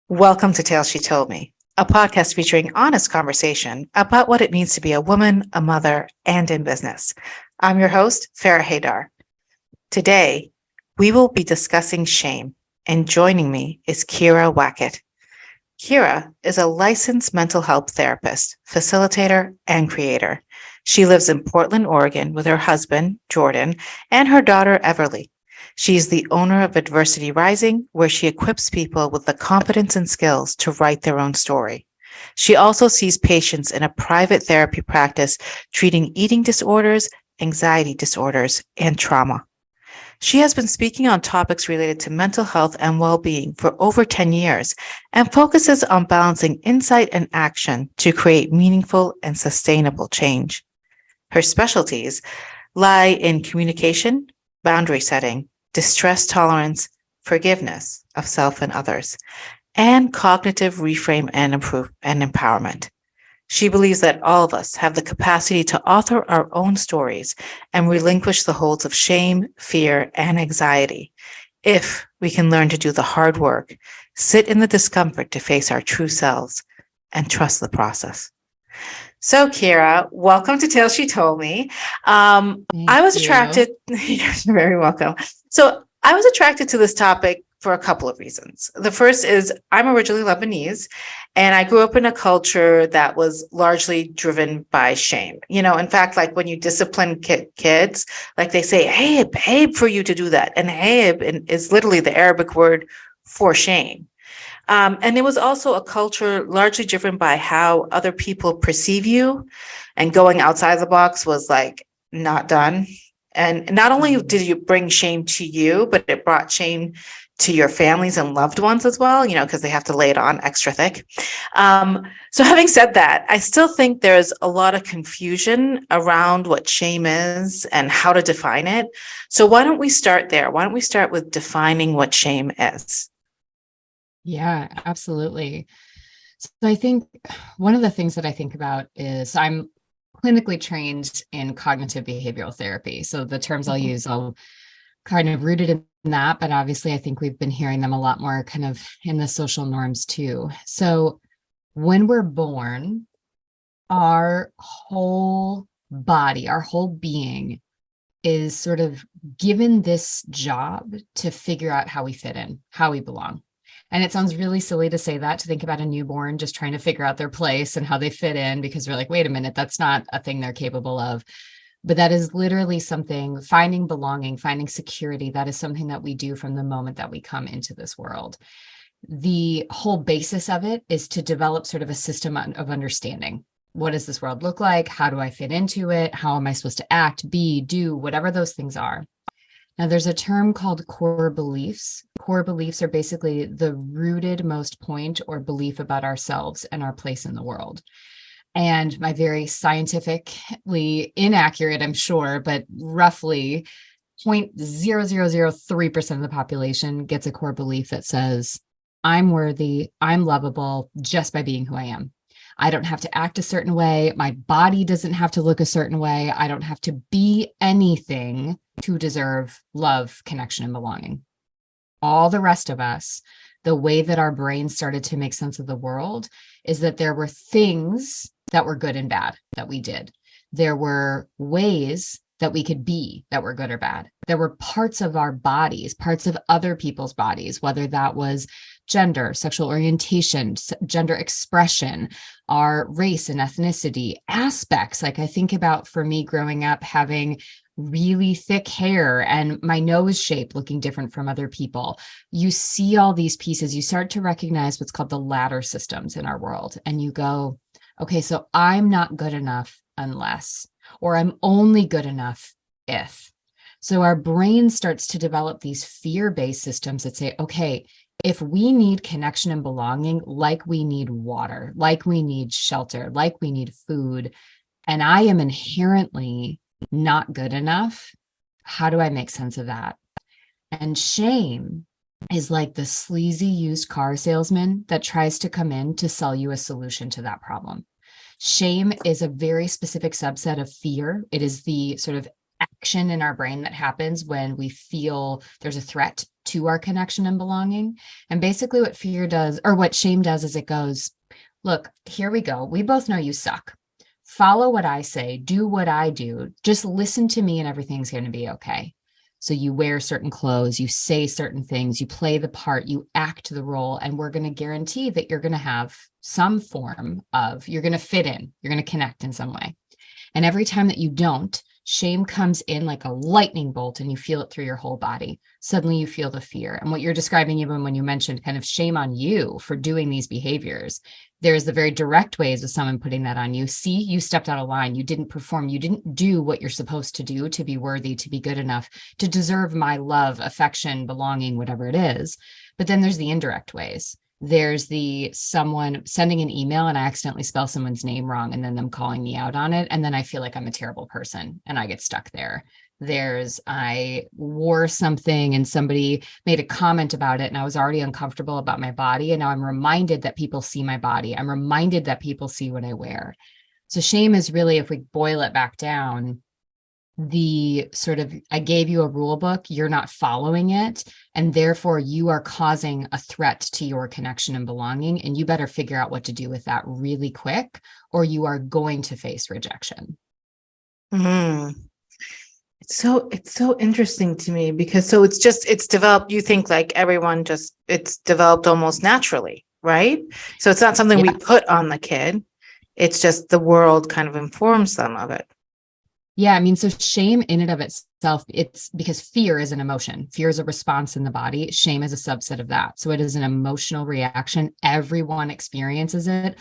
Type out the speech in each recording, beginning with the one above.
Welcome to Tales She Told Me, a podcast featuring honest conversation about what it means to be a woman, a mother, and in business. I'm your host, Farrah Haidar. Today, we will be discussing shame, and joining me is Kyira Wackett. Kyira is a licensed mental health therapist, facilitator, and creator. She lives in Portland, Oregon with her husband, Jordan, and her daughter, Everly. She is the owner of Adversity Rising, where she equips people with the confidence and skills to write their own story. She also sees patients in a private therapy practice treating eating disorders, anxiety disorders, and trauma. She has been speaking on topics related to mental health and well-being for over 10 years and focuses on balancing insight and action to create meaningful and sustainable change. Her specialties lie in communication, boundary setting, distress tolerance, forgiveness of self and others, and cognitive reframe and empowerment. She believes that all of us have the capacity to author our own stories and relinquish the holds of shame, fear, and anxiety if we can learn to do the hard work, sit in the discomfort to face our true selves, and trust the process. So, Kyira, welcome to Tales She Told Me. I was attracted, you're very welcome. So, I was attracted to this topic for a couple of reasons. The first is I'm originally Lebanese, and I grew up in a culture that was largely driven by shame. In fact, like when you discipline kids, like they say, hey, for you to do that. And hey is literally the Arabic word for shame. And it was also a culture largely driven by how other people perceive you, and going outside the box was like not done. And not only did it bring shame to you, but it brought shame to your families and loved ones as well, because they have to lay it on extra thick. So having said that, I still think there's a lot of confusion around what shame is and how to define it. So why don't we start there? Why don't we start with defining what shame is? Yeah, absolutely. So I think one of the things that I think about is I'm clinically trained in cognitive behavioral therapy. So the terms I'll use, I'll kind of rooted in that, but obviously I think we've been hearing them a lot more kind of in the social norms too. So when we're born, our whole body, our whole being is sort of given this job to figure out how we fit in, how we belong. And it sounds really silly to say that, to think about a newborn just trying to figure out their place and how they fit in, because we're like, wait a minute, that's not a thing they're capable of. But that is literally something, finding belonging, finding security. That is something that we do from the moment that we come into this world. The whole basis of it is to develop sort of a system of understanding. What does this world look like? How do I fit into it? How am I supposed to act, be, do, whatever those things are? Now, there's a term called core beliefs. Core beliefs are basically the rooted most point or belief about ourselves and our place in the world. And my very scientifically inaccurate, I'm sure, but roughly 0.0003% of the population gets a core belief that says, I'm worthy, I'm lovable just by being who I am. I don't have to act a certain way. My body doesn't have to look a certain way. I don't have to be anything to deserve love, connection, and belonging. All the rest of us, the way that our brains started to make sense of the world is that there were things that were good and bad that we did. There were ways that we could be that were good or bad. There were parts of our bodies, parts of other people's bodies, whether that was gender, sexual orientation, gender expression, our race and ethnicity, aspects. Like I think about, for me growing up, having really thick hair and my nose shape looking different from other people. You see all these pieces, you start to recognize what's called the ladder systems in our world. And you go, okay, so I'm not good enough unless, or I'm only good enough if. So our brain starts to develop these fear-based systems that say, okay, if we need connection and belonging, like we need water, like we need shelter, like we need food, and I am inherently not good enough, how do I make sense of that? And shame is like the sleazy used car salesman that tries to come in to sell you a solution to that problem. Shame is a very specific subset of fear. It is the sort of action in our brain that happens when we feel there's a threat to our connection and belonging. And basically what fear does, or what shame does, is it goes, look, here we go. We both know you suck. Follow what I say, do what I do. Just listen to me and everything's going to be okay. So you wear certain clothes, you say certain things, you play the part, you act the role, and we're going to guarantee that you're going to have some form of, you're going to fit in, you're going to connect in some way. And every time that you don't, shame comes in like a lightning bolt and you feel it through your whole body. Suddenly you feel the fear. And what you're describing, even when you mentioned kind of shame on you for doing these behaviors, there's the very direct ways of someone putting that on you. See, you stepped out of line. You didn't perform. You didn't do what you're supposed to do to be worthy, to be good enough, to deserve my love, affection, belonging, whatever it is. But then there's the indirect ways. There's the someone sending an email and I accidentally spell someone's name wrong and then them calling me out on it. And then I feel like I'm a terrible person and I get stuck there. There's I wore something and somebody made a comment about it and I was already uncomfortable about my body. And now I'm reminded that people see my body. I'm reminded that people see what I wear. So shame is really, if we boil it back down, the sort of, I gave you a rule book, you're not following it, and therefore you are causing a threat to your connection and belonging, and you better figure out what to do with that really quick, or you are going to face rejection. It's so interesting to me because it's developed, you think like everyone it's developed almost naturally, right? So it's not something we put on the kid. It's just the world kind of informs them of it. Yeah, I mean, so shame in and of itself, it's because fear is an emotion. Fear is a response in the body. Shame is a subset of that. So it is an emotional reaction. Everyone experiences it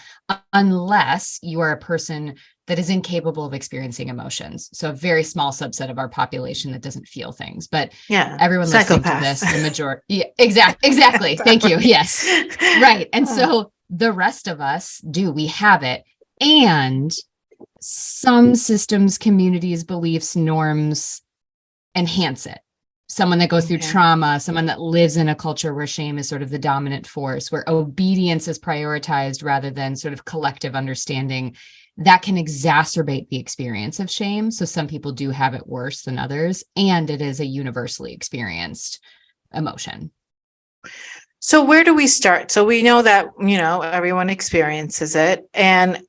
unless you are a person that is incapable of experiencing emotions. So a very small subset of our population that doesn't feel things. But everyone listening to this, the majority, exactly. Thank you. Yes. Right. And so the rest of us we have it. And some systems, communities, beliefs, norms enhance it. Someone that goes through trauma, someone that lives in a culture where shame is sort of the dominant force, where obedience is prioritized rather than sort of collective understanding, that can exacerbate the experience of shame. So some people do have it worse than others, and it is a universally experienced emotion. So where do we start? So we know that, everyone experiences it, and,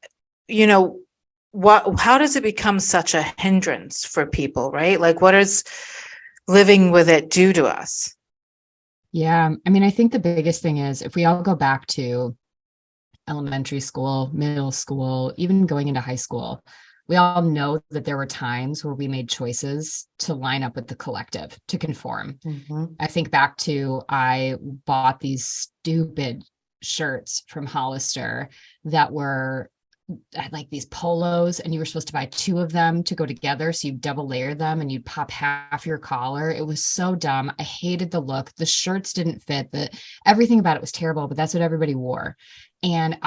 how does it become such a hindrance for people, right? Like, what does living with it do to us? Yeah. I mean, I think the biggest thing is if we all go back to elementary school, middle school, even going into high school, we all know that there were times where we made choices to line up with the collective, to conform. I think back to, I bought these stupid shirts from Hollister that were like these polos, and you were supposed to buy two of them to go together. So you double layer them and you'd pop half your collar. It was so dumb. I hated the look. The shirts didn't fit. Everything about it was terrible, but that's what everybody wore. And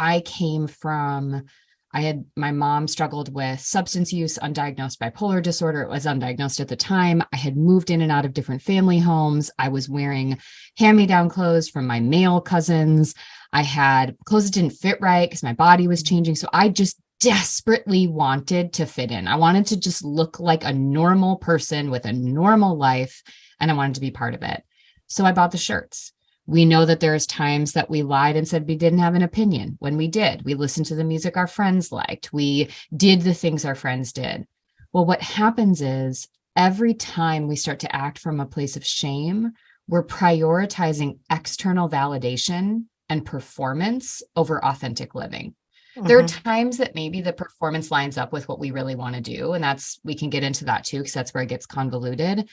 my mom struggled with substance use, undiagnosed bipolar disorder. It was undiagnosed at the time. I had moved in and out of different family homes. I was wearing hand-me-down clothes from my male cousins. I had clothes that didn't fit right because my body was changing. So I just desperately wanted to fit in. I wanted to just look like a normal person with a normal life, and I wanted to be part of it. So I bought the shirts. We know that there's times that we lied and said we didn't have an opinion when we did. We listened to the music our friends liked. We did the things our friends did. Well, what happens is every time we start to act from a place of shame, we're prioritizing external validation and performance over authentic living. There are times that maybe the performance lines up with what we really want to do. And we can get into that too, because that's where it gets convoluted.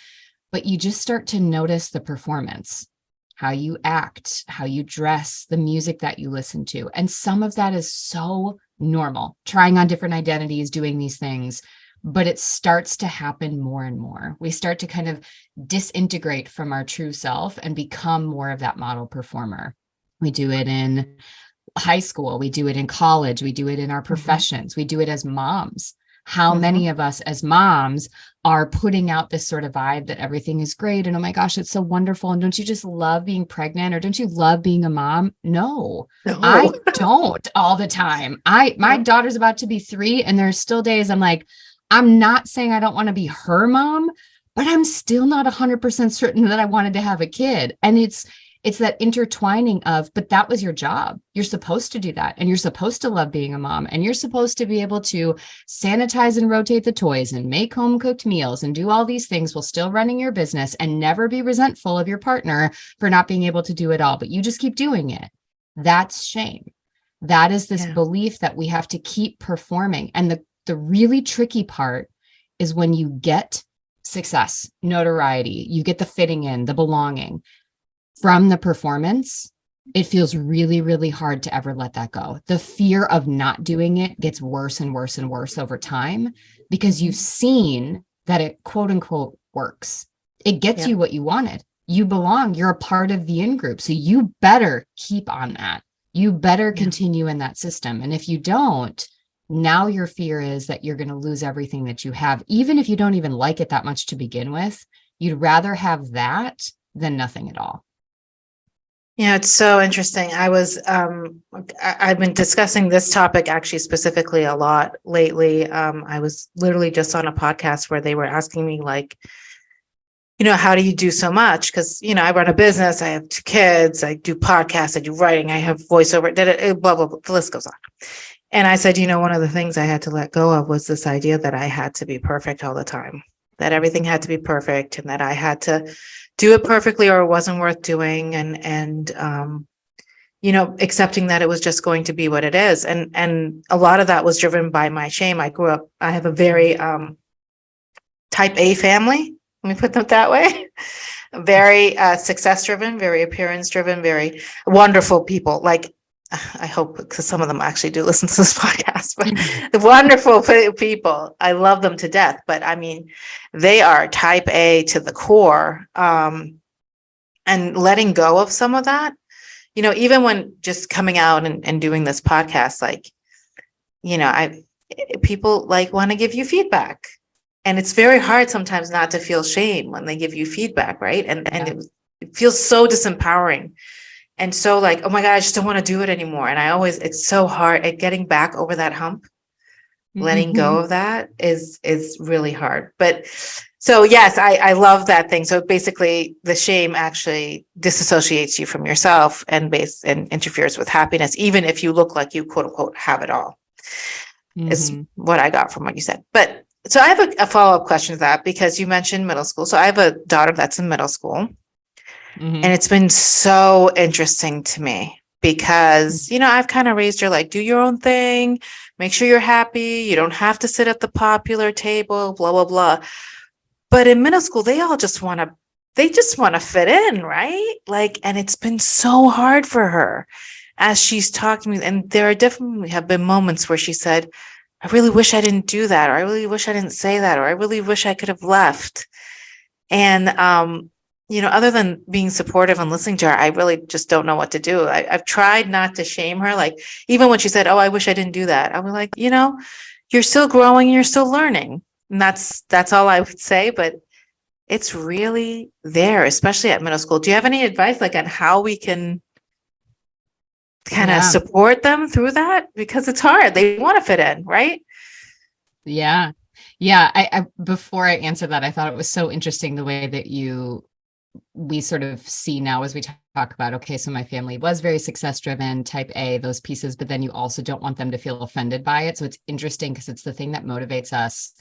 But you just start to notice the performance, how you act, how you dress, the music that you listen to. And some of that is so normal, trying on different identities, doing these things, but it starts to happen more and more. We start to kind of disintegrate from our true self and become more of that model performer. We do it in high school. We do it in college. We do it in our professions. We do it as moms. How many of us as moms are putting out this sort of vibe that everything is great and, oh my gosh, it's so wonderful. And don't you just love being pregnant, or don't you love being a mom? No. I don't all the time. My daughter's about to be 3, and there's still days I'm like, I'm not saying I don't want to be her mom, but I'm still not 100% certain that I wanted to have a kid. And it's that intertwining of, but that was your job. You're supposed to do that. And you're supposed to love being a mom. And you're supposed to be able to sanitize and rotate the toys and make home cooked meals and do all these things while still running your business and never be resentful of your partner for not being able to do it all. But you just keep doing it. That's shame. That is this belief that we have to keep performing. And the really tricky part is when you get success, notoriety, you get the fitting in, the belonging from the performance, it feels really, really hard to ever let that go. The fear of not doing it gets worse and worse and worse over time because you've seen that it quote unquote works. It gets you what you wanted. You belong. You're a part of the in-group. So you better keep on that. You better continue in that system. And if you don't, now your fear is that you're going to lose everything that you have. Even if you don't even like it that much to begin with, you'd rather have that than nothing at all. Yeah, it's so interesting. I've been discussing this topic actually specifically a lot lately. I was literally just on a podcast where they were asking me like, how do you do so much? Because, I run a business, I have 2 kids, I do podcasts, I do writing, I have voiceover, blah, blah, blah, the list goes on. And I said, one of the things I had to let go of was this idea that I had to be perfect all the time, that everything had to be perfect and that I had to do it perfectly or it wasn't worth doing. And accepting that it was just going to be what it is. And a lot of that was driven by my shame. I have a very type A family. Let me put it that way. Very success driven, very appearance driven, very wonderful people. Like, I hope, because some of them actually do listen to this podcast, but wonderful people. I love them to death. But I mean, they are type A to the core. And letting go of some of that, even when just coming out and doing this podcast, like, people like want to give you feedback. And it's very hard sometimes not to feel shame when they give you feedback, right? And it feels so disempowering. And so like, oh my God, I just don't want to do it anymore. And it's so hard at getting back over that hump. Letting go of that is really hard. But so yes, I love that thing. So basically the shame actually disassociates you from yourself and interferes with happiness, even if you look like you quote unquote have it all, is what I got from what you said. But so I have a follow-up question to that, because you mentioned middle school. So I have a daughter that's in middle school. And it's been so interesting to me because, I've kind of raised her like, do your own thing, make sure you're happy. You don't have to sit at the popular table, blah, blah, blah. But in middle school, they just want to fit in, right? Like, and it's been so hard for her as she's talking to me. And there are definitely have been moments where she said, I really wish I didn't do that, or I really wish I didn't say that, or I really wish I could have left. And, other than being supportive and listening to her, I really just don't know what to do. I've tried not to shame her. Like, even when she said, oh, I wish I didn't do that, I was like, you're still growing, you're still learning. And that's all I would say. But it's really there, especially at middle school. Do you have any advice like on how we can kind of support them through that? Because it's hard. They want to fit in, right? Yeah. Yeah. I before I answer that, I thought it was so interesting the way that we sort of see now as we talk about, okay, so my family was very success driven, type A, those pieces, but then you also don't want them to feel offended by it. So it's interesting because it's the thing that motivates us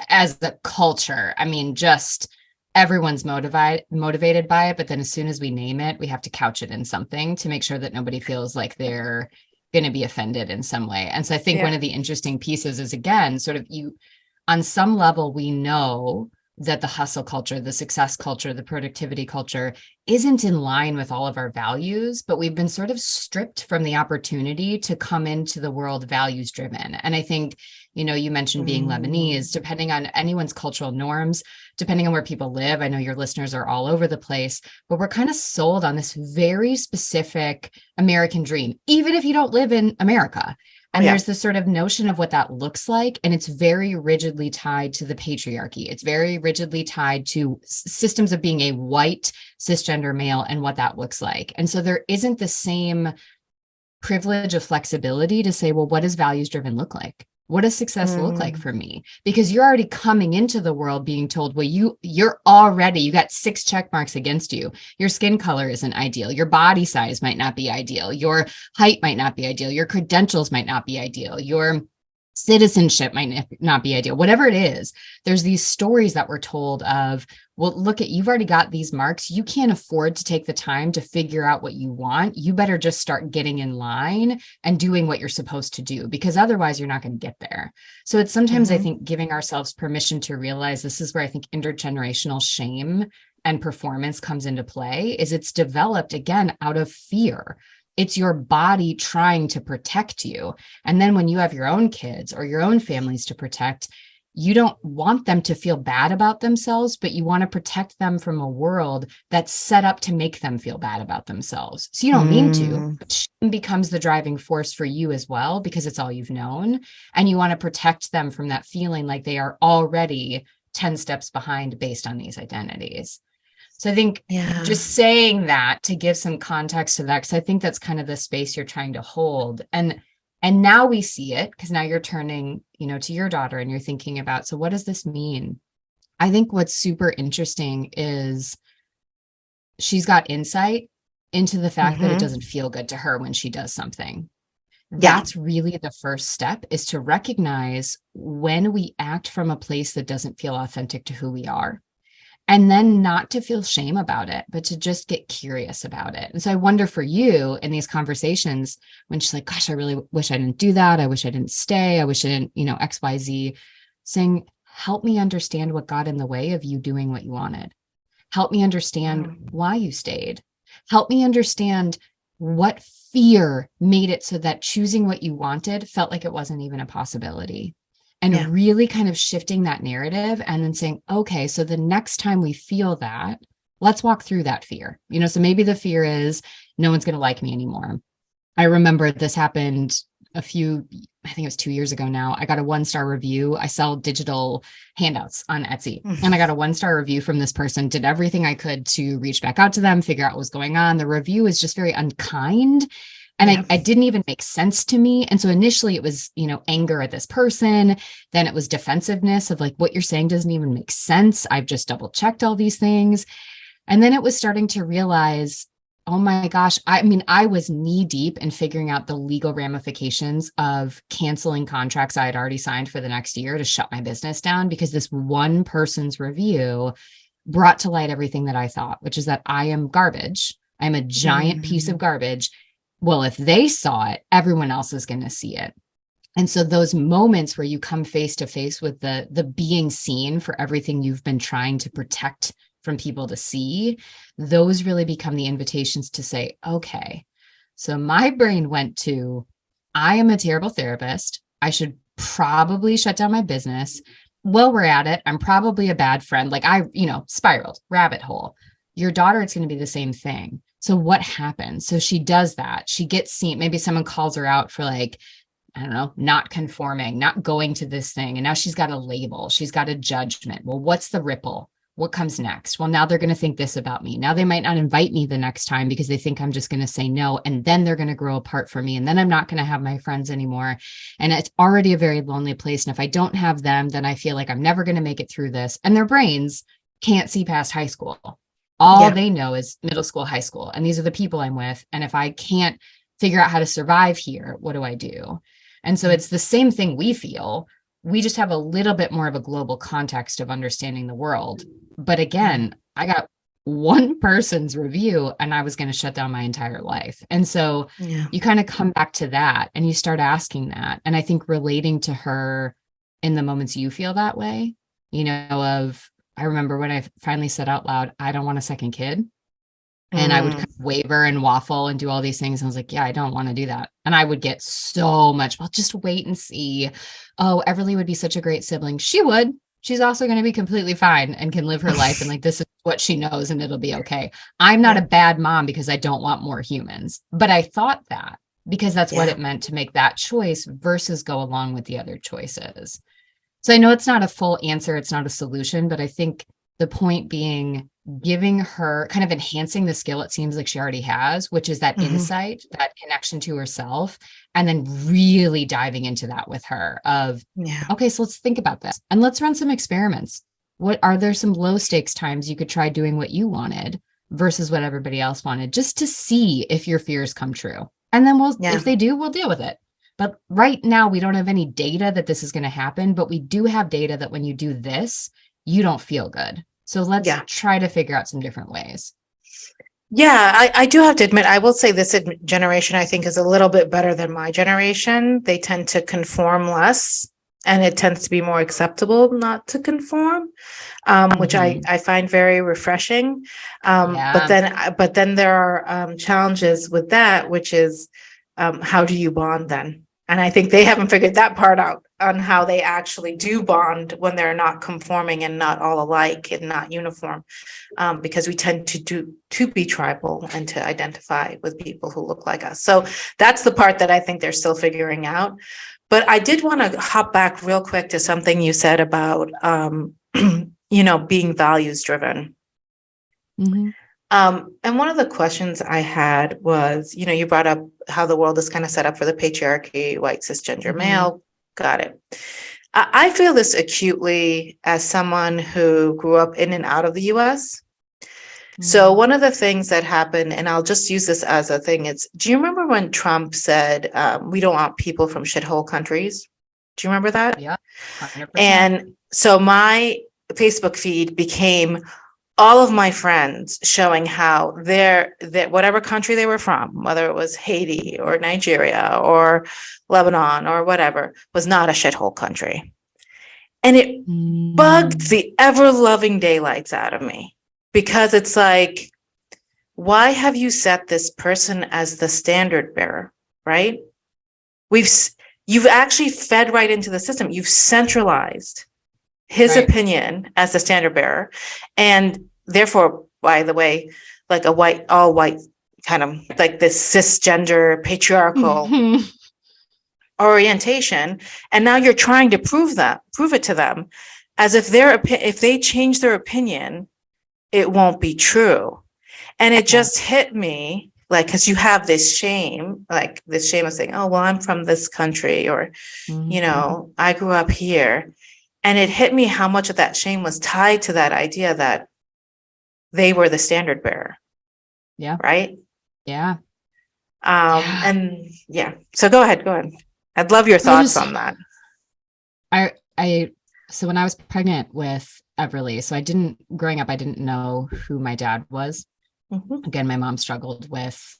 as a culture. I mean, just everyone's motivated by it, but then as soon as we name it, we have to couch it in something to make sure that nobody feels like they're going to be offended in some way. And so I think one of the interesting pieces is, again, sort of on some level, we know that the hustle culture, the success culture, the productivity culture isn't in line with all of our values, but we've been sort of stripped from the opportunity to come into the world values driven. And I think, you mentioned being Lebanese, depending on anyone's cultural norms, depending on where people live. I know your listeners are all over the place, but we're kind of sold on this very specific American dream, even if you don't live in America. And there's this sort of notion of what that looks like. And it's very rigidly tied to the patriarchy. It's very rigidly tied to systems of being a white cisgender male and what that looks like. And so there isn't the same privilege of flexibility to say, well, what does values driven look like? What does success look like for me? Because you're already coming into the world being told, well, you got 6 check marks against you. Your skin color isn't ideal. Your body size might not be ideal. Your height might not be ideal. Your credentials might not be ideal. Your citizenship might not be ideal. Whatever it is, there's these stories that we're told of, well, look at, you've already got these marks. You can't afford to take the time to figure out what you want. You better just start getting in line and doing what you're supposed to do, because otherwise you're not going to get there. So it's sometimes, I think, giving ourselves permission to realize, this is where I think intergenerational shame and performance comes into play, is it's developed again out of fear. It's your body trying to protect you. And then when you have your own kids or your own families to protect, you don't want them to feel bad about themselves, but you want to protect them from a world that's set up to make them feel bad about themselves. So you don't mean to, but shame becomes the driving force for you as well, because it's all you've known. And you want to protect them from that feeling like they are already 10 steps behind based on these identities. So I think just saying that to give some context to that, because I think that's kind of the space you're trying to hold. And now we see it, because now you're turning, to your daughter and you're thinking about, so what does this mean? I think what's super interesting is she's got insight into the fact that it doesn't feel good to her when she does something. That's really the first step, is to recognize when we act from a place that doesn't feel authentic to who we are. And then not to feel shame about it, but to just get curious about it. And so I wonder for you in these conversations, when she's like, gosh, I really wish I didn't do that. I wish I didn't stay. I wish I didn't, X, Y, Z, saying, help me understand what got in the way of you doing what you wanted. Help me understand why you stayed. Help me understand what fear made it so that choosing what you wanted felt like it wasn't even a possibility. And really kind of shifting that narrative and then saying, okay, so the next time we feel that, let's walk through that fear. So maybe the fear is no one's going to like me anymore. I remember this happened I think it was 2 years ago now. I got a 1-star review. I sell digital handouts on Etsy, and I got a 1-star review from this person, did everything I could to reach back out to them, figure out what was going on. The review was just very unkind. And I didn't even make sense to me. And so initially it was, anger at this person. Then it was defensiveness of like, what you're saying doesn't even make sense. I've just double checked all these things. And then it was starting to realize, oh my gosh, I was knee deep in figuring out the legal ramifications of canceling contracts I had already signed for the next year to shut my business down, because this one person's review brought to light everything that I thought, which is that I am garbage. I'm a giant piece of garbage. Well, if they saw it, everyone else is going to see it. And so those moments where you come face to face with the being seen for everything you've been trying to protect from people to see, those really become the invitations to say, okay, so my brain went to, I am a terrible therapist. I should probably shut down my business. While we're at it, I'm probably a bad friend. Like spiraled, rabbit hole. Your daughter, it's going to be the same thing. So what happens? So she does that. She gets seen. Maybe someone calls her out for like, I don't know, not conforming, not going to this thing. And now she's got a label. She's got a judgment. Well, what's the ripple? What comes next? Well, now they're going to think this about me. Now they might not invite me the next time because they think I'm just going to say no. And then they're going to grow apart from me. And then I'm not going to have my friends anymore. And it's already a very lonely place. And if I don't have them, then I feel like I'm never going to make it through this. And their brains can't see past high school. All they know is middle school, high school. And these are the people I'm with. And if I can't figure out how to survive here, what do I do? And so it's the same thing we feel. We just have a little bit more of a global context of understanding the world. But again, I got one person's review and I was going to shut down my entire life. And so you kind of come back to that and you start asking that. And I think relating to her in the moments you feel that way, I remember when I finally said out loud, I don't want a second kid. And I would kind of waver and waffle and do all these things. And I was like, yeah, I don't want to do that. And I would get so much, well, just wait and see. Oh, Everly would be such a great sibling. She would. She's also going to be completely fine and can live her life. And like, this is what she knows and it'll be okay. I'm not a bad mom because I don't want more humans. But I thought that because that's what it meant to make that choice versus go along with the other choices. So I know it's not a full answer. It's not a solution, but I think the point being giving her kind of enhancing the skill it seems like she already has, which is that Mhm. insight, that connection to herself, and then really diving into that with her of, Yeah. okay, so let's think about this and let's run some experiments. What are there some low stakes times you could try doing what you wanted versus what everybody else wanted, just to see if your fears come true. And then Yeah. if they do, we'll deal with it. But right now, we don't have any data that this is going to happen, but we do have data that when you do this, you don't feel good. So let's Yeah. try to figure out some different ways. Yeah, I do have to admit, I will say this generation, I think, is a little bit better than my generation. They tend to conform less, and it tends to be more acceptable not to conform, which Mhm. I find very refreshing. Yeah. But then there are challenges with that, which is how do you bond then? And I think they haven't figured that part out on how they actually do bond when they're not conforming and not all alike and not uniform, because we tend to be tribal and to identify with people who look like us. So that's the part that I think they're still figuring out. But I did want to hop back real quick to something you said about being values driven. Mhm. And one of the questions I had was, you brought up how the world is kind of set up for the patriarchy, white cisgender Mhm. male. Got it. I feel this acutely as someone who grew up in and out of the US. So Mhm. one of the things that happened, and I'll just use this as a thing, do you remember when Trump said, we don't want people from shithole countries? Do you remember that? Yeah. 100%. And so my Facebook feed became all of my friends showing how that whatever country they were from, whether it was Haiti or Nigeria or Lebanon or whatever, was not a shithole country. And it bugged Mm. the ever loving daylights out of me, because it's like, why have you set this person as the standard bearer, right? We've, you've actually fed right into the system. You've centralized his Right. opinion as the standard bearer. And therefore, by the way, like all white, kind of like this cisgender patriarchal Mhm. orientation. And now you're trying to prove it to them as if if they change their opinion, it won't be true. And it Yeah. just hit me, like, because you have this shame, like this shame of saying, oh, well, I'm from this country, or, Mhm. I grew up here. And it hit me how much of that shame was tied to that idea that they were the standard bearer, Yeah. right? Yeah. Yeah. And yeah, so go ahead. I'd love your I thoughts just, on that. I, so when I was pregnant with Everly, so growing up, I didn't know who my dad was. Mhm. Again, my mom struggled with,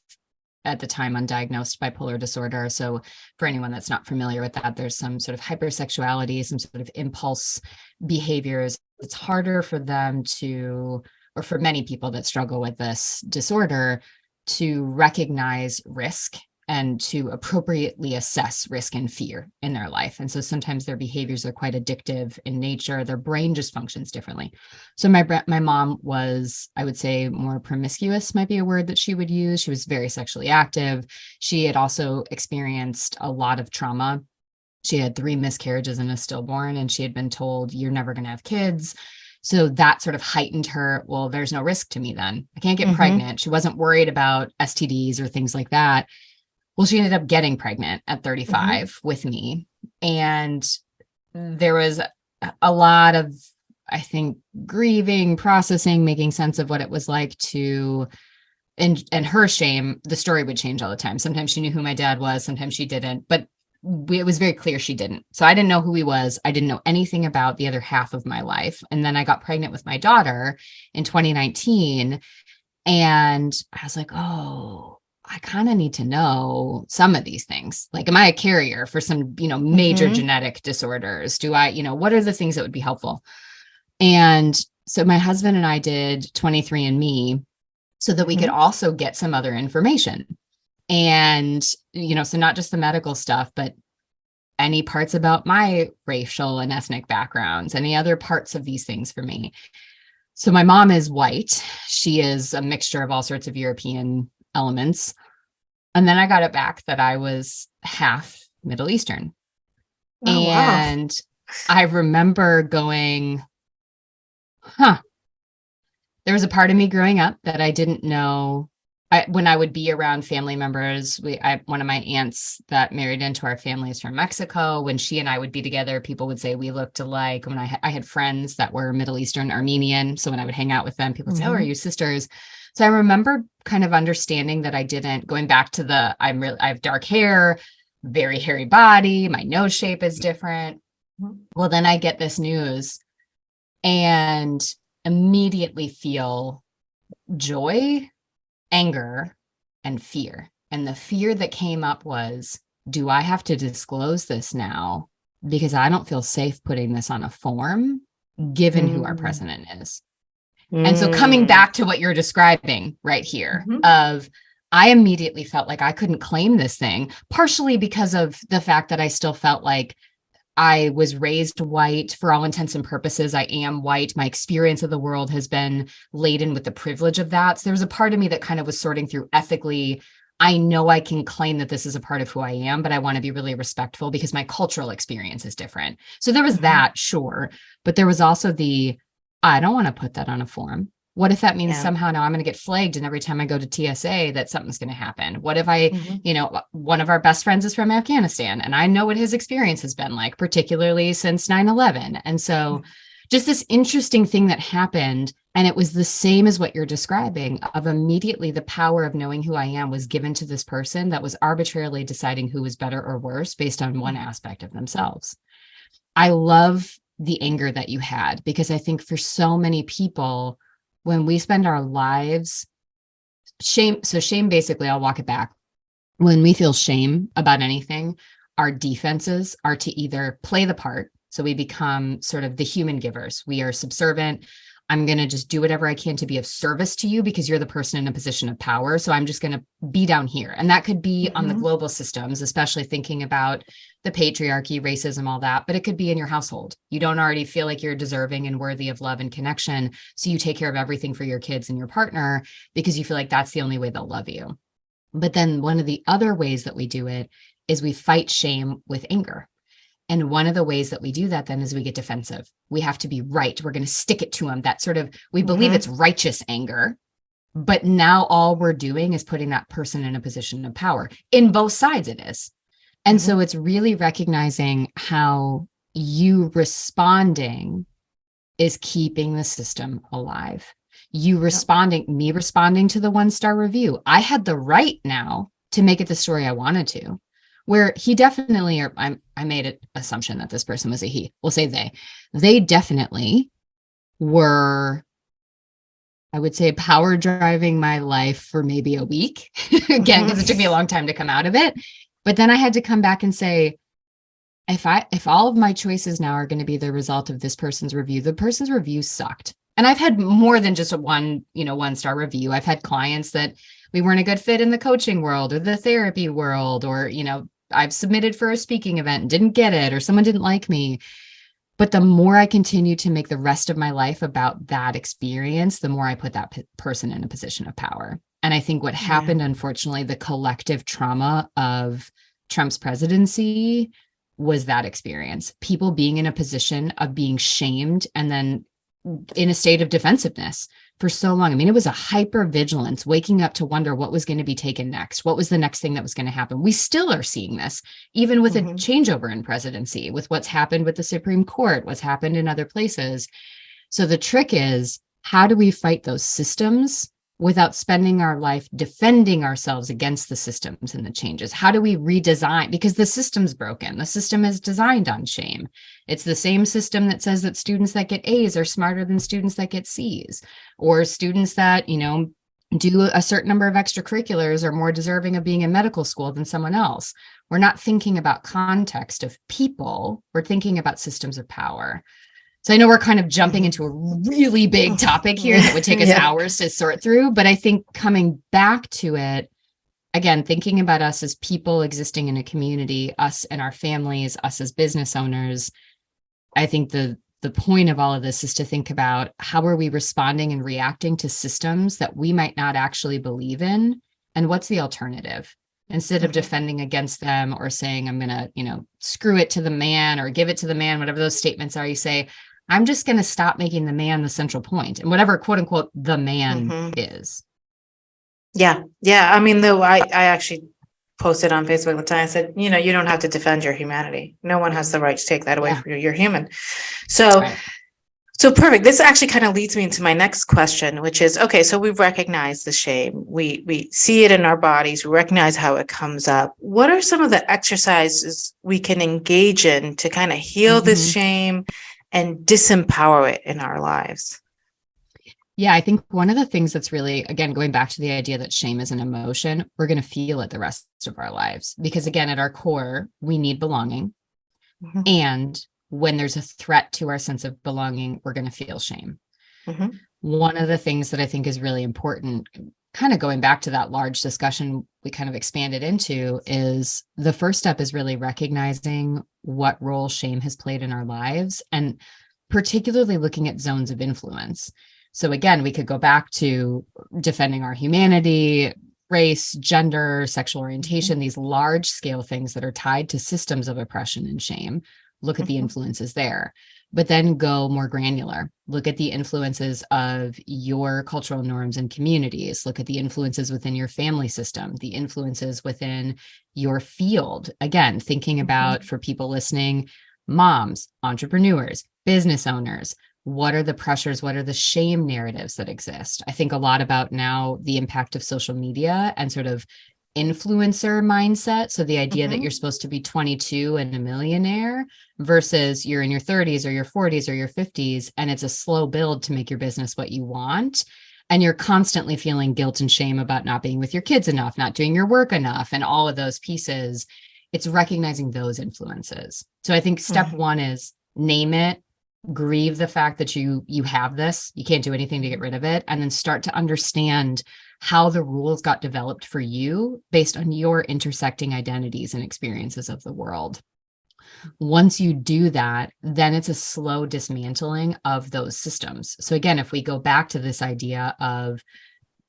at the time, undiagnosed bipolar disorder. So for anyone that's not familiar with that, there's some sort of hypersexuality, some sort of impulse behaviors. It's harder for them to, or for many people that struggle with this disorder, to recognize risk and to appropriately assess risk and fear in their life. And so sometimes their behaviors are quite addictive in nature. Their brain just functions differently. So my mom was, I would say, more promiscuous, might be a word that she would use. She was very sexually active. She had also experienced a lot of trauma. She had 3 miscarriages and a stillborn, and she had been told, you're never going to have kids. So that sort of heightened her. Well, there's no risk to me then. I can't get Mhm. pregnant. She wasn't worried about STDs or things like that. Well, she ended up getting pregnant at Mhm. 35 with me. And there was a lot of, I think, grieving, processing, making sense of what it was like to, and her shame. The story would change all the time. Sometimes she knew who my dad was, sometimes she didn't, but it was very clear she didn't. So I didn't know who he was. I didn't know anything about the other half of my life. And then I got pregnant with my daughter in 2019. And I was like, oh, I kind of need to know some of these things. Like, am I a carrier for some, major Mhm. genetic disorders? Do I, what are the things that would be helpful? And so my husband and I did 23andMe so that we could Mhm. also get some other information. And, so not just the medical stuff, but any parts about my racial and ethnic backgrounds, any other parts of these things for me. So my mom is white. She is a mixture of all sorts of European elements. And then I got it back that I was half Middle Eastern. Oh, wow. And I remember going, huh, There was a part of me growing up that I didn't know. When I would be around family members, one of my aunts that married into our family is from Mexico. When she and I would be together, people would say we looked alike. When I had friends that were Middle Eastern Armenian, so when I would hang out with them, people would say, "Oh, are you sisters?" So I remember kind of understanding that I didn't. Going back to I have dark hair, very hairy body, my nose shape is different. Well, then I get this news and immediately feel joy, anger, and fear. And the fear that came up was, do I have to disclose this now? Because I don't feel safe putting this on a form, given who our president is. And so coming back to what you're describing right here of, I immediately felt like I couldn't claim this thing, partially because of the fact that I still felt like I was raised white. For all intents and purposes, I am white. My experience of the world has been laden with the privilege of that. So there was a part of me that kind of was sorting through ethically. I know I can claim that this is a part of who I am, but I want to be really respectful because my cultural experience is different. So there was that, sure. But there was also I don't want to put that on a form. What if that means somehow now I'm going to get flagged and every time I go to TSA that something's going to happen? What if one of our best friends is from Afghanistan and I know what his experience has been like, particularly since 9/11. And so just this interesting thing that happened. And it was the same as what you're describing of immediately the power of knowing who I am was given to this person that was arbitrarily deciding who was better or worse based on one aspect of themselves. I love the anger that you had, because I think for so many people, when we spend our lives shame basically, I'll walk it back. When we feel shame about anything, our defenses are to either play the part. So we become sort of the human givers. We are subservient. I'm going to just do whatever I can to be of service to you because you're the person in a position of power. So I'm just going to be down here. And that could be on the global systems, especially thinking about the patriarchy, racism, all that. But it could be in your household. You don't already feel like you're deserving and worthy of love and connection. So you take care of everything for your kids and your partner because you feel like that's the only way they'll love you. But then one of the other ways that we do it is we fight shame with anger. And one of the ways that we do that then is we get defensive. We have to be right. We're going to stick it to them. That sort of, we believe it's righteous anger, but now all we're doing is putting that person in a position of power. In both sides it is. And so it's really recognizing how you responding is keeping the system alive. Me responding to the 1-star review. I had the right now to make it the story I wanted to. Where he definitely, or I made an assumption that this person was a he. We'll say they definitely were, I would say, power driving my life for maybe a week. Again, because it took me a long time to come out of it. But then I had to come back and say, if all of my choices now are going to be the result of this person's review, the person's review sucked. And I've had more than just a 1-star review. I've had clients that we weren't a good fit in the coaching world or the therapy world, or, I've submitted for a speaking event and didn't get it, or someone didn't like me. But the more I continue to make the rest of my life about that experience, the more I put that person in a position of power. And I think what happened, unfortunately, the collective trauma of Trump's presidency was that experience. People being in a position of being shamed and then in a state of defensiveness for so long. I mean, it was a hypervigilance, waking up to wonder what was going to be taken next. What was the next thing that was going to happen? We still are seeing this, even with a changeover in presidency, with what's happened with the Supreme Court, what's happened in other places. So the trick is, how do we fight those systems without spending our life defending ourselves against the systems and the changes? How do we redesign? Because the system's broken. The system is designed on shame. It's the same system that says that students that get A's are smarter than students that get C's, or students that, do a certain number of extracurriculars are more deserving of being in medical school than someone else. We're not thinking about context of people. We're thinking about systems of power. So I know we're kind of jumping into a really big topic here that would take us hours to sort through, but I think coming back to it, again, thinking about us as people existing in a community, us and our families, us as business owners, I think the point of all of this is to think about how are we responding and reacting to systems that we might not actually believe in, and what's the alternative? Instead of defending against them or saying, I'm going to, screw it to the man or give it to the man, whatever those statements are, you say, I'm just going to stop making the man the central point and whatever quote unquote the man Mhm. is. Yeah. Yeah. I mean, though, I actually posted on Facebook at the time. I said, you don't have to defend your humanity. No one has the right to take that away Yeah, from you. You're human. So, right. so perfect. This actually kind of leads me into my next question, which is, okay, so we've recognized the shame. We see it in our bodies. We recognize how it comes up. What are some of the exercises we can engage in to kind of heal this Mhm. shame and disempower it in our lives? Yeah, I think one of the things that's really, again, going back to the idea that shame is an emotion, we're going to feel it the rest of our lives. Because again, at our core, we need belonging. Mhm, And when there's a threat to our sense of belonging, we're going to feel shame. mhm, One of the things that I think is really important, kind of going back to that large discussion we kind of expanded into, is the first step is really recognizing what role shame has played in our lives and particularly looking at zones of influence. So again, we could go back to defending our humanity, race, gender, sexual mhm, orientation, these large scale things that are tied to systems of oppression and shame. Look at the mhm, influences there, but then go more granular. Look at the influences of your cultural norms and communities. Look at the influences within your family system, the influences within your field. Again, thinking about, mhm, for people listening, moms, entrepreneurs, business owners. What are the pressures? What are the shame narratives that exist? I think a lot about now the impact of social media and sort of influencer mindset. So the idea that you're mhm, supposed to be 22 and a millionaire versus you're in your 30s or your 40s or your 50s, and it's a slow build to make your business what you want. And you're constantly feeling guilt and shame about not being with your kids enough, not doing your work enough, and all of those pieces. It's recognizing those influences. So I think step mhm, one is name it, grieve the fact that you have this, you can't do anything to get mhm. rid of it, and then start to understand how the rules got developed for you based on your intersecting identities and experiences of the world. Once you do that, then it's a slow dismantling of those systems. So again, if we go back to this idea of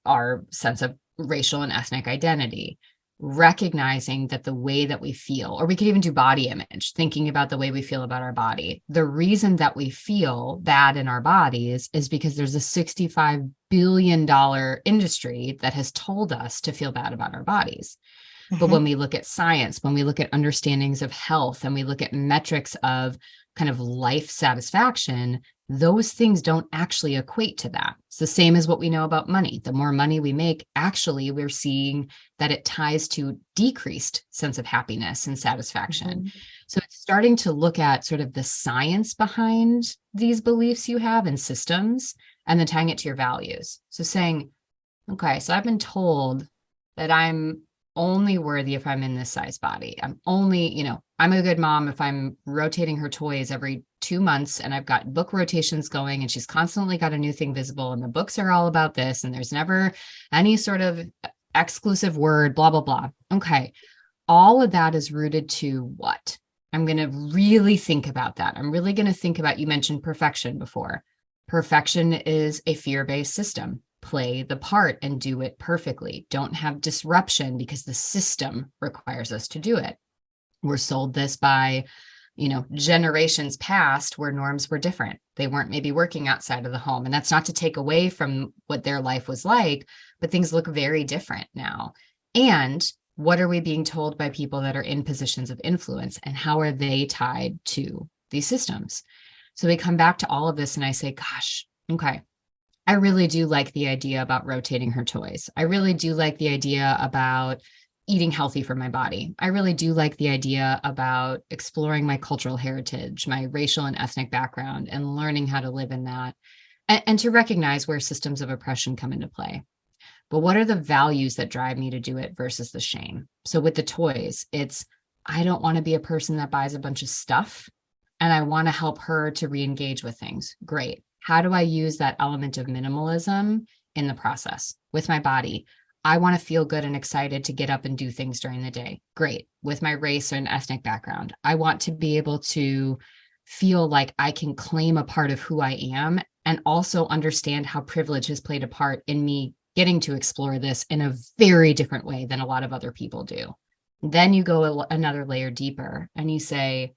our sense of racial and ethnic identity, recognizing that the way that we feel, or we could even do body image, thinking about the way we feel about our body. The reason that we feel bad in our bodies is because there's a $65 billion industry that has told us to feel bad about our bodies. But when Mhm, we look at science, when we look at understandings of health, and we look at metrics of kind of life satisfaction, those things don't actually equate to that. It's the same as what we know about money. The more money we make, actually, we're seeing that it ties to decreased sense of happiness and satisfaction. mhm, So it's starting to look at sort of the science behind these beliefs you have and systems, and then tying it to your values. So saying, okay, so I've been told that I'm only worthy if I'm in this size body. I'm only, I'm a good mom if I'm rotating her toys every 2 months and I've got book rotations going and she's constantly got a new thing visible and the books are all about this and there's never any sort of exclusive word, blah, blah, blah. Okay. All of that is rooted to what? I'm going to really think about that. I'm really going to think about, you mentioned perfection before. Perfection is a fear-based system. Play the part and do it perfectly. Don't have disruption because the system requires us to do it. We're sold this by, generations past where norms were different. They weren't maybe working outside of the home. And that's not to take away from what their life was like, but things look very different now. And what are we being told by people that are in positions of influence and how are they tied to these systems? So we come back to all of this and I say, gosh, okay, I really do like the idea about rotating her toys. I really do like the idea about eating healthy for my body. I really do like the idea about exploring my cultural heritage, my racial and ethnic background, and learning how to live in that and to recognize where systems of oppression come into play. But what are the values that drive me to do it versus the shame? So with the toys, it's I don't want to be a person that buys a bunch of stuff and I want to help her to re-engage with things. Great. How do I use that element of minimalism in the process with my body? I want to feel good and excited to get up and do things during the day. Great. With my race and ethnic background, I want to be able to feel like I can claim a part of who I am and also understand how privilege has played a part in me getting to explore this in a very different way than a lot of other people do. Then you go another layer deeper and you say,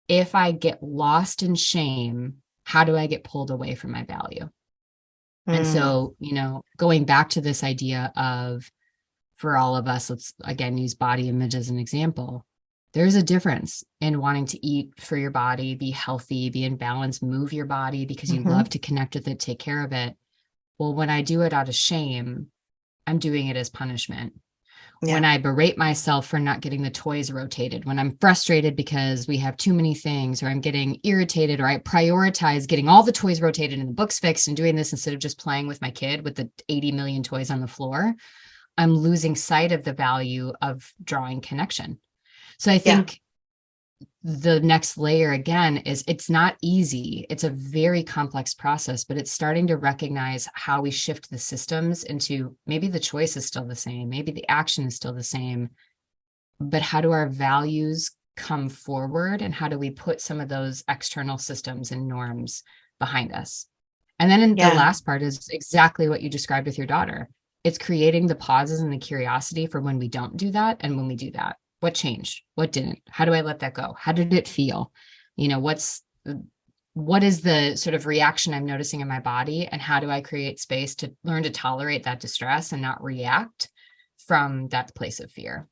if I get lost in shame how do I get pulled away from my value? And Mm. so, going back to this idea of, for all of us, let's again use body image as an example. There's a difference in wanting to eat for your body, be healthy, be in balance, move your body because you Hmm. love to connect with it, take care of it. Well, when I do it out of shame, I'm doing it as punishment. When Yeah. I berate myself for not getting the toys rotated, when I'm frustrated because we have too many things, or I'm getting irritated, or I prioritize getting all the toys rotated and the books fixed and doing this instead of just playing with my kid with the 80 million toys on the floor, I'm losing sight of the value of drawing connection. So I Yeah. think the next layer again is, it's not easy. It's a very complex process, but it's starting to recognize how we shift the systems into, maybe the choice is still the same, maybe the action is still the same, but how do our values come forward, and how do we put some of those external systems and norms behind us? And then in the Yeah. last part is exactly what you described with your daughter. It's creating the pauses and the curiosity for when we don't do that and when we do that. What changed? What didn't? How do I let that go? How did it feel? What is the sort of reaction I'm noticing in my body, and how do I create space to learn to tolerate that distress and not react from that place of fear?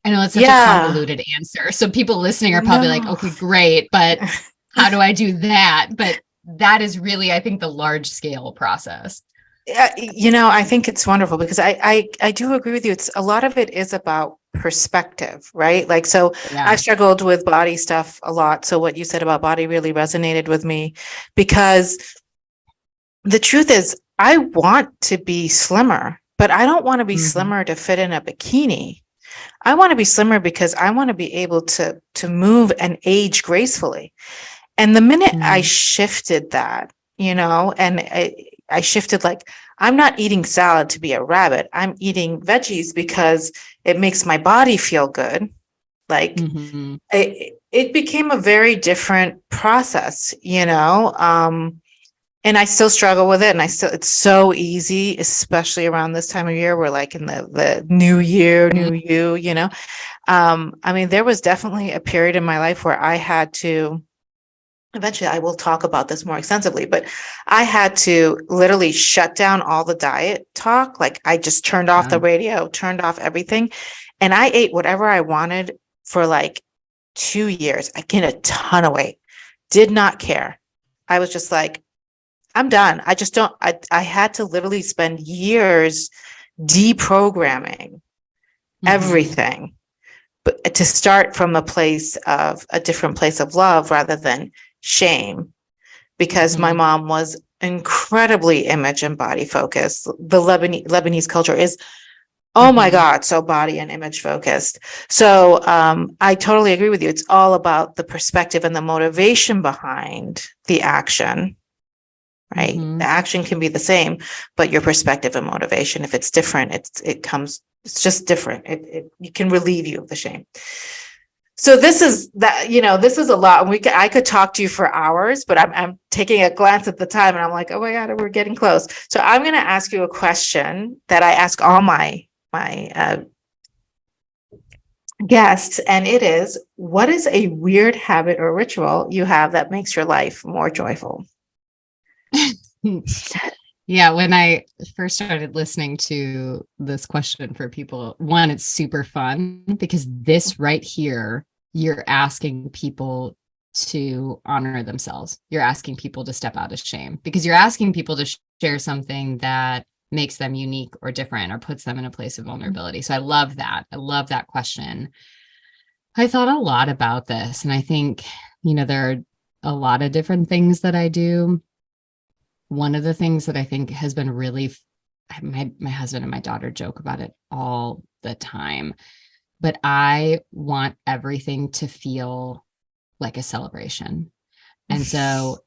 I know it's such a Yeah. convoluted answer. So people listening are probably like, No. okay, great, but how do I do that? But that is really, I think, the large scale process. Yeah, I think it's wonderful because I do agree with you. It's a lot of it is about perspective, right? Like, so Yeah. I've struggled with body stuff a lot. So what you said about body really resonated with me because the truth is I want to be slimmer, but I don't want to be Hmm. slimmer to fit in a bikini. I want to be slimmer because I want to be able to move and age gracefully. And the minute I Mm-hmm. shifted that, and I shifted, like, I'm not eating salad to be a rabbit. I'm eating veggies because it makes my body feel good. Like, Hmm. it became a very different process, and I still struggle with it. And it's so easy, especially around this time of year. We're like in the new year, new you. I mean, there was definitely a period in my life where I had to, eventually I will talk about this more extensively, but I had to literally shut down all the diet talk. Like, I just turned off Yeah. the radio, turned off everything, and I ate whatever I wanted for like 2 years. I gained a ton of weight, did not care. I was just like, I'm done. I just don't, I had to literally spend years deprogramming Hmm. everything, but to start from a different place of love rather than shame, because my Hmm. mom was incredibly image and body focused. The Lebanese culture is, oh my Hmm. God, so body and image focused. So I totally agree with you. It's all about the perspective and the motivation behind the action, right? Hmm. The action can be the same, but your perspective and motivation, if it's different, it's just different. It can relieve you of the shame. So this is a lot. I could talk to you for hours, but I'm taking a glance at the time and I'm like, oh my God, we're getting close. So I'm going to ask you a question that I ask all my guests, and it is, what is a weird habit or ritual you have that makes your life more joyful? Yeah, when I first started listening to this question for people, one, it's super fun because this right here, you're asking people to honor themselves. You're asking people to step out of shame because you're asking people to share something that makes them unique or different or puts them in a place of vulnerability. So I love that. I love that question. I thought a lot about this, and I think, there are a lot of different things that I do. One of the things that I think has been really, my husband and my daughter joke about it all the time, but I want everything to feel like a celebration. And so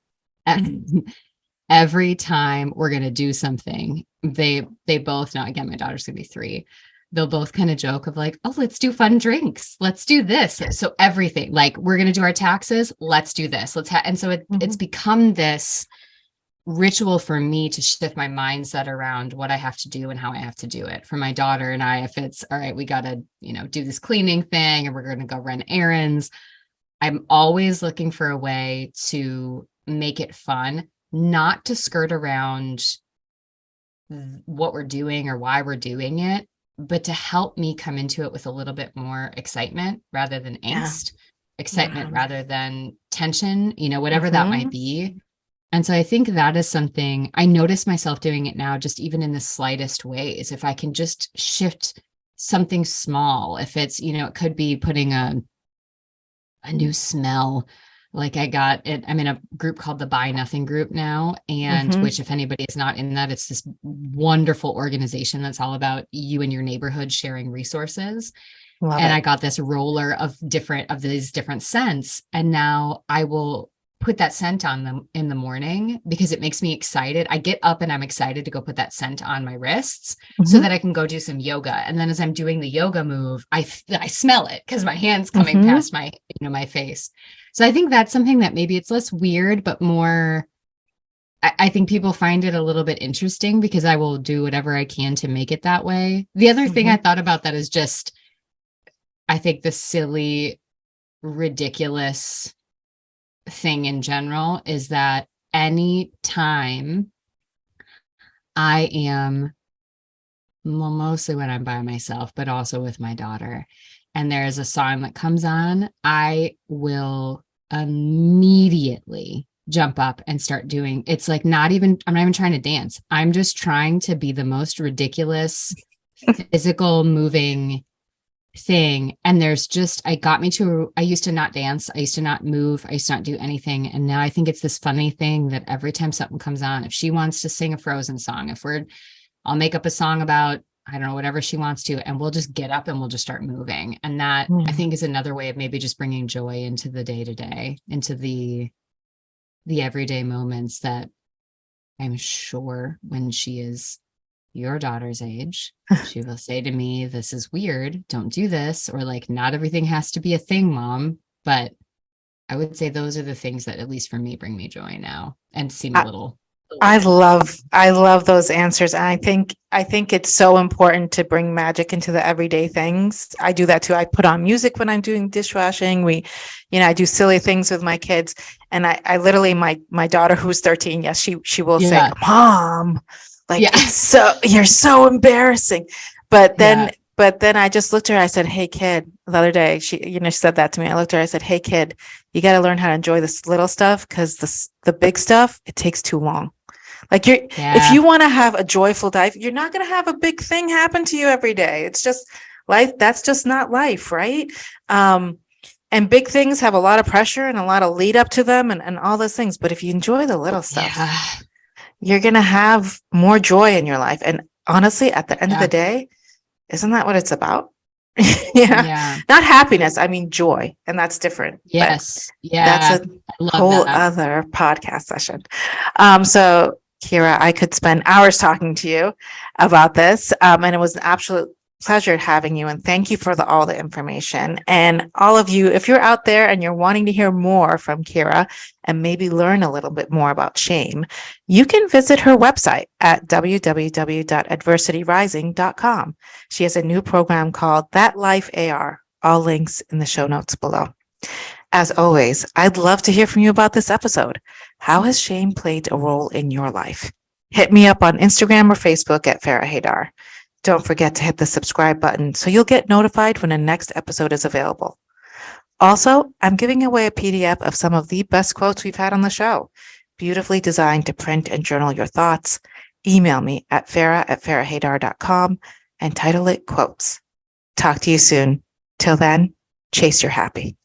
every time we're going to do something, they both know, again, my daughter's going to be 3. They'll both kind of joke of like, oh, let's do fun drinks. Let's do this. So everything, like, we're going to do our taxes. Let's do this. And so it's Mhm. become this ritual for me to shift my mindset around what I have to do and how I have to do it. For my daughter and I, if it's all right, we got to, do this cleaning thing and we're going to go run errands. I'm always looking for a way to make it fun, not to skirt around what we're doing or why we're doing it, but to help me come into it with a little bit more excitement rather than Yeah. angst, excitement rather than tension, whatever that might Mhm. be. And so I think that is something I notice myself doing it now, just even in the slightest ways. If I can just shift something small, if it's, it could be putting a new smell. Like I'm in a group called the Buy Nothing Group now, and Mhm. which, if anybody is not in that, it's this wonderful organization that's all about you and your neighborhood sharing resources. Love And it. I got this roller of these different scents, and now I will put that scent on them in the morning because it makes me excited. I get up and I'm excited to go put that scent on my wrists so Mhm. that I can go do some yoga. And then as I'm doing the yoga move, I smell it because my hand's coming Mhm. past my face. So I think that's something that maybe it's less weird, but more, I think people find it a little bit interesting because I will do whatever I can to make it that way. The other thing I Mhm. thought about that is just, I think the silly, ridiculous thing in general is that any time I am, well, mostly when I'm by myself, but also with my daughter, and there's a song that comes on, I will immediately jump up and start doing, it's like I'm not even trying to dance. I'm just trying to be the most ridiculous, physical, moving thing. And there's just, I used to not dance. I used to not move. I used to not do anything. And now I think it's this funny thing that every time something comes on, if she wants to sing a Frozen song, I'll make up a song about, I don't know, whatever she wants to, and we'll just get up and we'll just start moving. And that, I Mhm. think, is another way of maybe just bringing joy into the day to day, into the everyday moments that I'm sure when she is your daughter's age, she will say to me, "This is weird. Don't do this." Or like, "Not everything has to be a thing, mom." But I would say those are the things that, at least for me, bring me joy now and seem a I, little I silly. love I love those answers. And I think it's so important to bring magic into the everyday things. I do that too. I put on music when I'm doing dishwashing. I do silly things with my kids. And I literally my daughter who's 13, yes, she will say, Yeah. "Mom, like Yeah. you're so embarrassing." But then Yeah. but then I just looked at her, I said, "Hey kid," the other day, she said that to me. I looked at her, I said, "Hey kid, you got to learn how to enjoy this little stuff because the big stuff, it takes too long." Like if Yeah. you want to have a joyful life, you're not going to have a big thing happen to you every day. It's just life. That's just not life, right? Um, and big things have a lot of pressure and a lot of lead up to them and all those things. But if you enjoy the little stuff, Yeah. you're going to have more joy in your life. And honestly, at the end of the Yeah. day, isn't that what it's about? Yeah. Yeah. Not happiness. I mean, joy. And that's different. But Yes. that's Yeah. a I love whole that. other podcast session. So, Kyra, I could spend hours talking to you about this, and it was an absolute pleasure having you. And thank you for all the information. And all of you, if you're out there and you're wanting to hear more from Kyra and maybe learn a little bit more about shame, you can visit her website at www.adversityrising.com. She has a new program called That Life AR. All links in the show notes below. As always, I'd love to hear from you about this episode. How has shame played a role in your life? Hit me up on Instagram or Facebook at Farrah Haidar. Don't forget to hit the subscribe button so you'll get notified when the next episode is available. Also, I'm giving away a PDF of some of the best quotes we've had on the show, beautifully designed to print and journal your thoughts. Email me at farrah@farrahhaidar.com and title it Quotes. Talk to you soon. Till then, chase your happy.